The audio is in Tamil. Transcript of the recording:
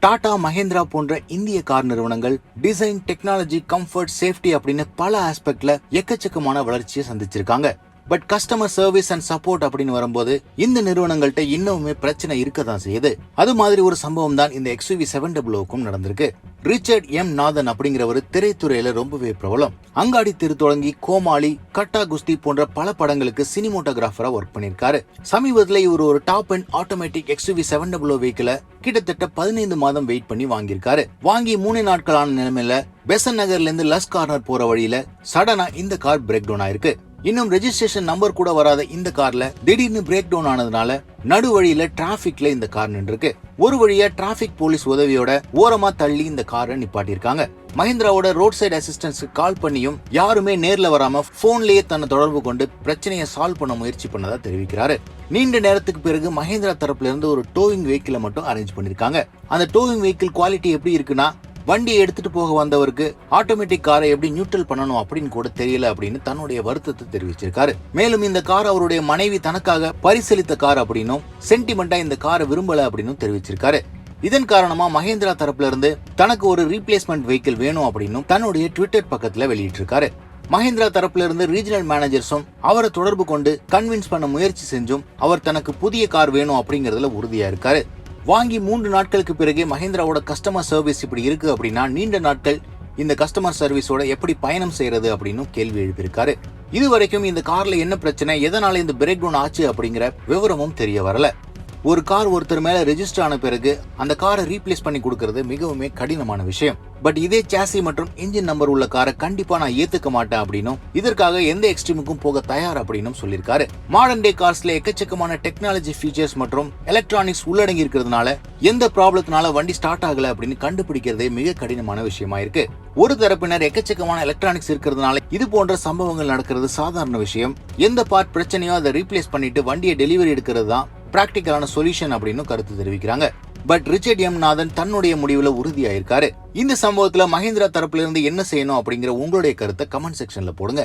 டாடா, மஹிந்திரா போன்ற இந்திய கார் நிறுவனங்கள் டிசைன், டெக்னாலஜி, கம்ஃபர்ட், சேஃப்டி அப்படின்னு பல ஆஸ்பெக்ட்ல எக்கச்சக்கமான வளர்ச்சியை சந்திச்சிருக்காங்க. But customer service and support அப்படின்னு வரும்போது இந்த நிறுவனங்கள்ட்ட இன்னுமே பிரச்சனை இருக்கதான் செய்யுது. அது மாதிரி ஒரு சம்பவம் தான் இந்த XUV700க்கும் நடந்திருக்கு. ரிச்சர்ட் எம் நாதன் அப்படிங்கிறவர் திரைத்துறையில ரொம்பவே பிரபலம். அங்காடி தெரு தொடங்கி கோமாளி, கட்டா குஸ்தி போன்ற பல படங்களுக்கு சினிமோட்டோகிராஃபரா ஒர்க் பண்ணிருக்காரு. சமீபத்துல இவர் ஒரு டாப் அண்ட் ஆட்டோமேட்டிக் XUV700 வெஹிக்கிள கிட்டத்தட்ட 15 மாதம் வெயிட் பண்ணி வாங்கியிருக்காரு. வாங்கி 3 நாட்களான நிலைமையில பெசன் நகர்ல இருந்து லஸ் கார்னர் போற வழியில சடனா இந்த கார் பிரேக் டவுன் ஆயிருக்கு. இன்னும் ரெஜிஸ்ட்ரேஷன் நம்பர் கூட வராத இந்த கார்ல திடீர்னு பிரேக் டவுன் ஆனதுனால நடு வழியில டிராபிக்ல இந்த கார் நின்றுருக்கு. ஒரு வழியா டிராபிக் போலீஸ் உதவியோட ஓரமா தள்ளி இந்த காரை நிப்பாட்டிருக்காங்க. மஹிந்திராவோட ரோட் சைடு அசிஸ்டன்ஸ்க்கு கால் பண்ணியும் யாருமே நேர்ல வராம போன்லயே தன்னை தொடர்பு கொண்டு பிரச்சனையை சால்வ் பண்ண முயற்சி பண்ணதா தெரிவிக்கிறாரு. நீண்ட நேரத்துக்கு பிறகு மஹிந்திரா தரப்புல இருந்து ஒரு டோவிங் வெஹிக்கிளை மட்டும் அரேஞ்ச் பண்ணிருக்காங்க. அந்த டோவிங் வெஹிக்கிள் குவாலிட்டி எப்படி இருக்குன்னா, வண்டியை எடுத்துட்டு போக வந்தவருக்கு ஆட்டோமேட்டிக் காரை எப்படி நியூட்ரல் பண்ணணும் அப்படின்னு கூட தெரியல அப்படின்னு தன்னுடைய வருத்தத்தை தெரிவிச்சிருக்காரு. மேலும் இந்த கார் அவருடைய மனைவி தனக்காக பரிசீலித்த கார் அப்படின்னும், சென்டிமெண்டா இந்த காரை விரும்பல அப்படின்னு தெரிவிச்சிருக்காரு. இதன் காரணமா மஹிந்திரா தரப்புல இருந்து தனக்கு ஒரு ரீப்ளேஸ்மெண்ட் வெஹிக்கிள் வேணும் அப்படின்னு தன்னுடைய ட்விட்டர் பக்கத்துல வெளியிட்டிருக்காரு. மஹிந்திரா தரப்புல இருந்து ரீஜனல் மேனேஜர்ஸும் அவரை தொடர்பு கொண்டு கன்வின்ஸ் பண்ண முயற்சி செஞ்சும் அவர் தனக்கு புதிய கார் வேணும் அப்படிங்கறதுல உறுதியா இருக்காரு. வாங்கி 3 நாட்களுக்கு பிறகு மஹிந்திராவோட கஸ்டமர் சர்வீஸ் இப்படி இருக்கு அப்படின்னா நீண்ட நாட்கள் இந்த கஸ்டமர் சர்வீஸோட எப்படி பயணம் செய்யறது அப்படின்னு கேள்வி எழுப்பியிருக்காரு. இதுவரைக்கும் இந்த கார்ல என்ன பிரச்சனை, எதனால இந்த பிரேக் டவுன் ஆச்சு அப்படிங்கிற விவரமும் தெரிய வரல. ஒரு கார் ஒருத்தர் மேல ரெஜிஸ்டர் ஆன பிறகு அந்த காரை ரீப்ளேஸ் பண்ணி கொடுக்கறது மிகவும் கடினமான விஷயம். பட் இதே சாசி மற்றும் இன்ஜின் நம்பர் உள்ள காரை கண்டிப்பா நான் ஏத்துக்க மாட்டேன் அப்படின்னும், இதற்காக எந்த எக்ஸ்ட்ரீமுக்கும் போக தயார் அப்படின்னு சொல்லியிருக்காரு. மாடர்ன் டே கார்ஸ்ல எக்கச்சக்கமான டெக்னாலஜி ஃபீச்சர்ஸ் மற்றும் எலக்ட்ரானிக்ஸ் உள்ளடங்கி இருக்கிறதுனால எந்த ப்ராப்ளத்தினால வண்டி ஸ்டார்ட் ஆகல அப்படின்னு கண்டுபிடிக்கிறதே மிக கடினமான விஷயமா இருக்கு. ஒரு தரப்பினர் எக்கச்சக்கமான எலக்ட்ரானிக்ஸ் இருக்கிறதுனால இது போன்ற சம்பவங்கள் நடக்கிறது சாதாரண விஷயம். எந்த பார்ட் பிரச்சனையோ அதை ரீப்ளேஸ் பண்ணிட்டு வண்டியை டெலிவரி எடுக்கிறது தான் பிராக்டிகலான சொல்யூஷன் அப்படின்னு கருத்து தெரிவிக்கிறாங்க. பட் ரிச்சர்ட் எம் நாதன் தன்னுடைய முடிவுல உறுதியாயிருக்காரு. இந்த சம்பவத்துல மஹிந்திரா தரப்புல இருந்து என்ன செய்யணும் அப்படிங்கிற உங்களுடைய கருத்தை கமெண்ட் செக்ஷன்ல போடுங்க.